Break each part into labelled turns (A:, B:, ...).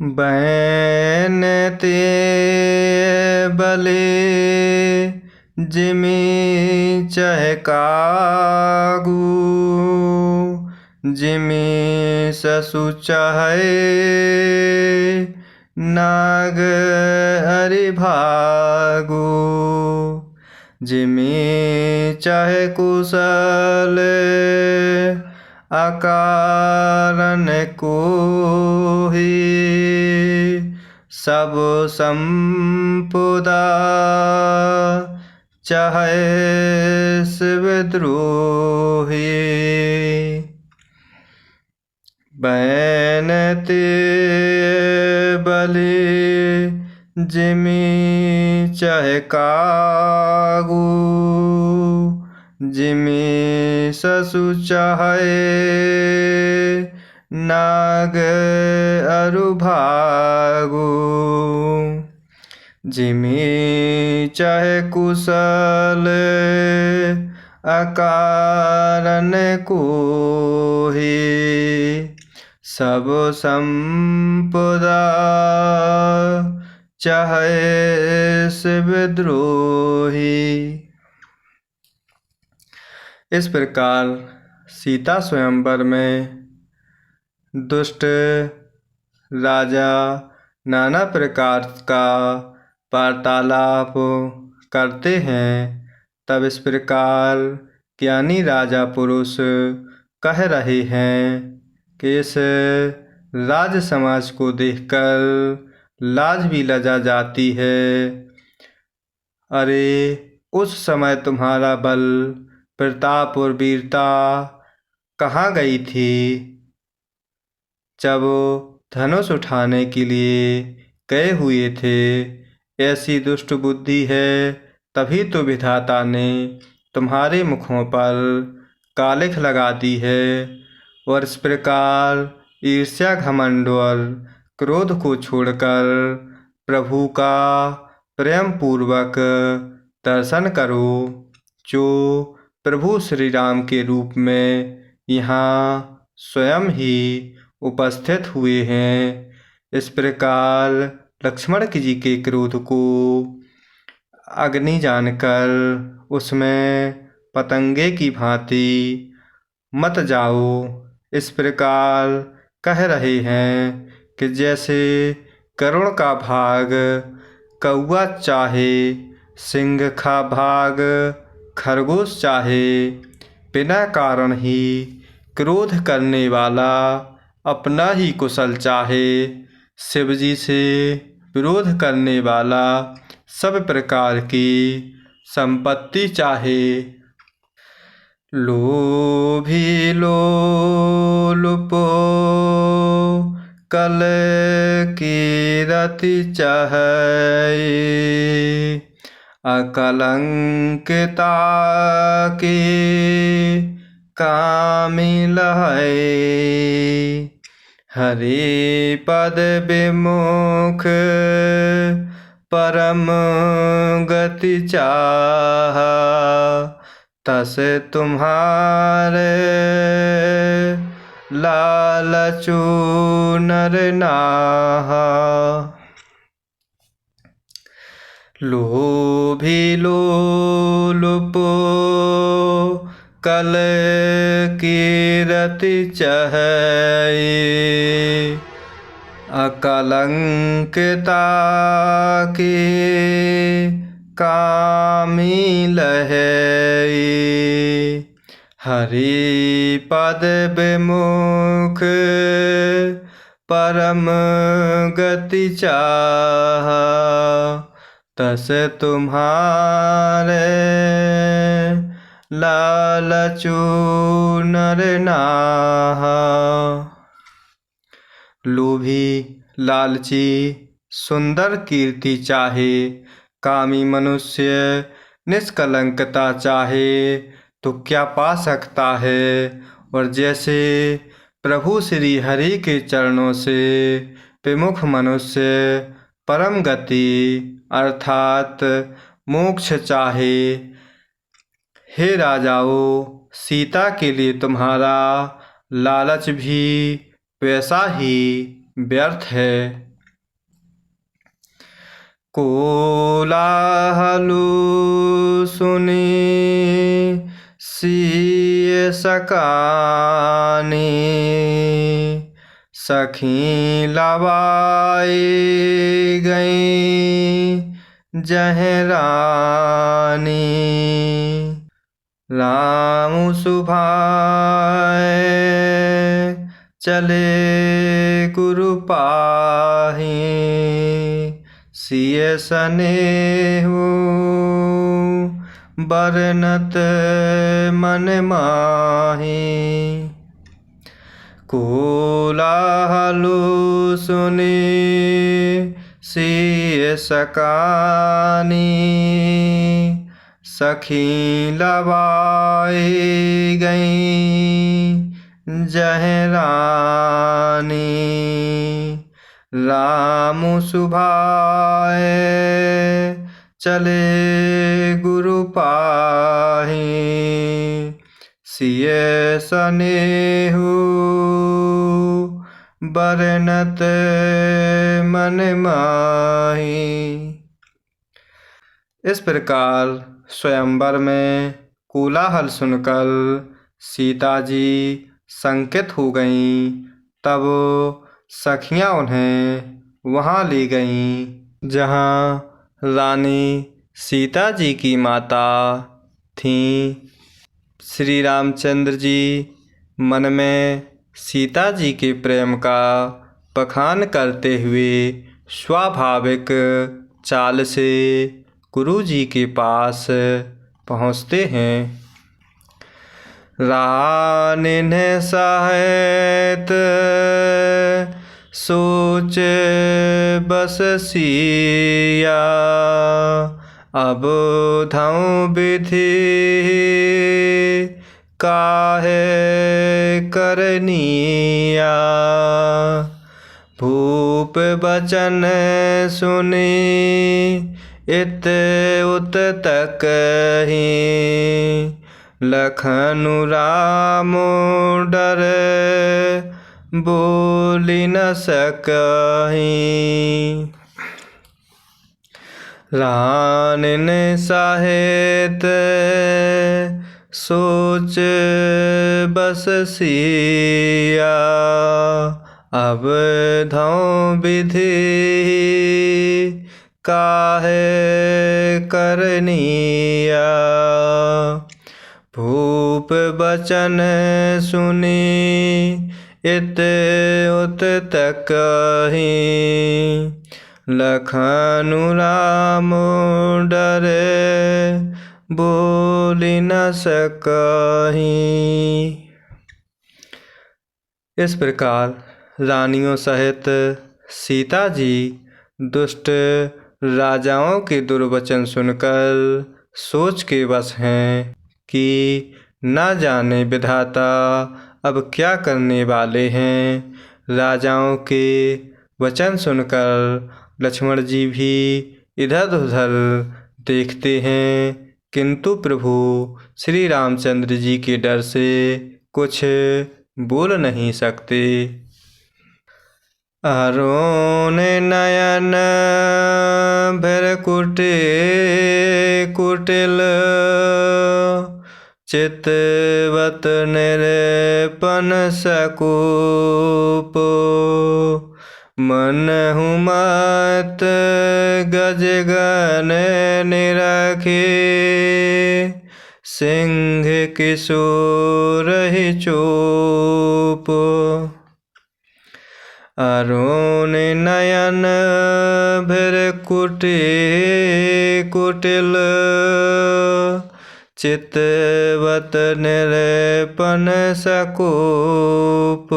A: Ban ते बले जिमि चहकागू जिमि ससु चहै नाग हरि भागू जिमि चहै कुशल अकारण कोहि सब संपदा चहै शिव द्रोही। बैन ते बले जिमि चहकागू जिमि ससु चहै नाग अरु भागू जिमि चहै कुशल अकारण कोहि सब संपदा चहै शिव द्रोही। इस प्रकार सीता स्वयंवर में दुष्ट राजा नाना प्रकार का वार्तालाप करते हैं। तब इस प्रकार ज्ञानी राजा पुरुष कह रहे हैं कि इस राज समाज को देखकर लाज भी लजा जाती है। अरे उस समय तुम्हारा बल प्रताप और वीरता कहाँ गई थी? जब धनुष उठाने के लिए गए हुए थे। ऐसी दुष्ट बुद्धि है, तभी तो विधाता ने तुम्हारे मुखों पर कालिख लगा दी है। और इस प्रकार ईर्ष्या घमंड और क्रोध को छोड़कर प्रभु का प्रेम पूर्वक दर्शन करो, जो प्रभु श्री राम के रूप में यहाँ स्वयं ही उपस्थित हुए हैं। इस प्रकार लक्ष्मण जी के क्रोध को अग्नि जानकर उसमें पतंगे की भांति मत जाओ। इस प्रकार कह रहे हैं कि जैसे करुण का भाग कौआ चाहे, सिंह का भाग खरगोश चाहे, बिना कारण ही क्रोध करने वाला अपना ही कुशल चाहे, शिवजी से विरोध करने वाला सब प्रकार की संपत्ति चाहे। लोभी लोलुपो कल की रति चाहे, अकलंकिता के कामी लहै, हरि पद विमुख परम गति चाहा, तस तुम्हारे लालचू नर नाहा। लोभी लोलुपो कल की रति चाहे, अकलंकिता के कामी लहै, हरि पद विमुख परम गति चाहा, तस तुम्हारे लालचू नर नाहा। लोभी लालची सुंदर कीर्ति चाहे, कामी मनुष्य निष्कलंकता चाहे तो क्या पा सकता है। और जैसे प्रभु श्री हरि के चरणों से विमुख मनुष्य परम गति अर्थात मोक्ष चाहे। हे राजाओं, सीता के लिए तुम्हारा लालच भी वैसा ही व्यर्थ है। कोलाहलु सुनी सिय सकानी, सखी लवाई गई जहीं रानी। राम सुभाए चले गुरु पाहि, सिय सनेहु बरनत मन माहि। कोलाहलु सुनी सिय सकानी, सखी लवाई गई जहीं रानी। राम सुभाए चले गुरु पाहि, सिय सनेहु बरनत मन माहि। इस प्रकार स्वयंवर में कोलाहल सुनकर सीता जी शंकित हो गईं। तब सखियां उन्हें वहाँ ले गईं जहाँ रानी सीता जी की माता थीं। श्री रामचंद्र जी मन में सीता जी के प्रेम का बखान करते हुए स्वाभाविक चाल से गुरु जी के पास पहुँचते हैं। रानी ने सहित सोच बस सिया, अब धऊँ विधि काहे करनिया। भूप बचन सुनी इत उत तक ही, लखनु राम डर बोली न सकहीं। रानिन साहित सोच बस सिया, अब धऊँ विधि काहे करनिया। भूप बचन सुनी इत उत तक ही, लखनु राम डर बोली न सकहीं। इस प्रकार रानियों सहित सीता जी दुष्ट राजाओं के दुर्वचन सुनकर सोच के वश हैं कि न जाने विधाता अब क्या करने वाले हैं। राजाओं के वचन सुनकर लक्ष्मण जी भी इधर उधर देखते हैं, किंतु प्रभु श्री रामचंद्र जी के डर से कुछ बोल नहीं सकते। अरुण नयन भृकुटि कुटिल, चितवत निरपन सकुप। मनहु मत गजगन निरखे, सिंह किशोर ही चूप। अरुण नयन भृकुटि कुटिल, चितवत निरपन सकुप।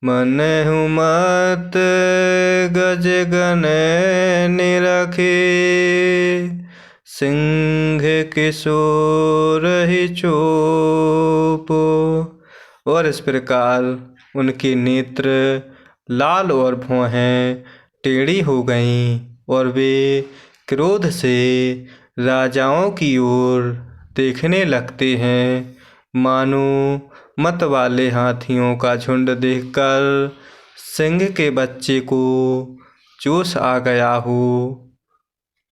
A: मनहु मत गजगन निरखे, सिंह किशोर ही चूप। और इस प्रकार उनके नेत्र लाल और भौहें टेढ़ी हो गईं और वे क्रोध से राजाओं की ओर देखने लगते हैं। मानो मत वाले हाथियों का झुंड देखकर सिंह के बच्चे को जोश आ गया हो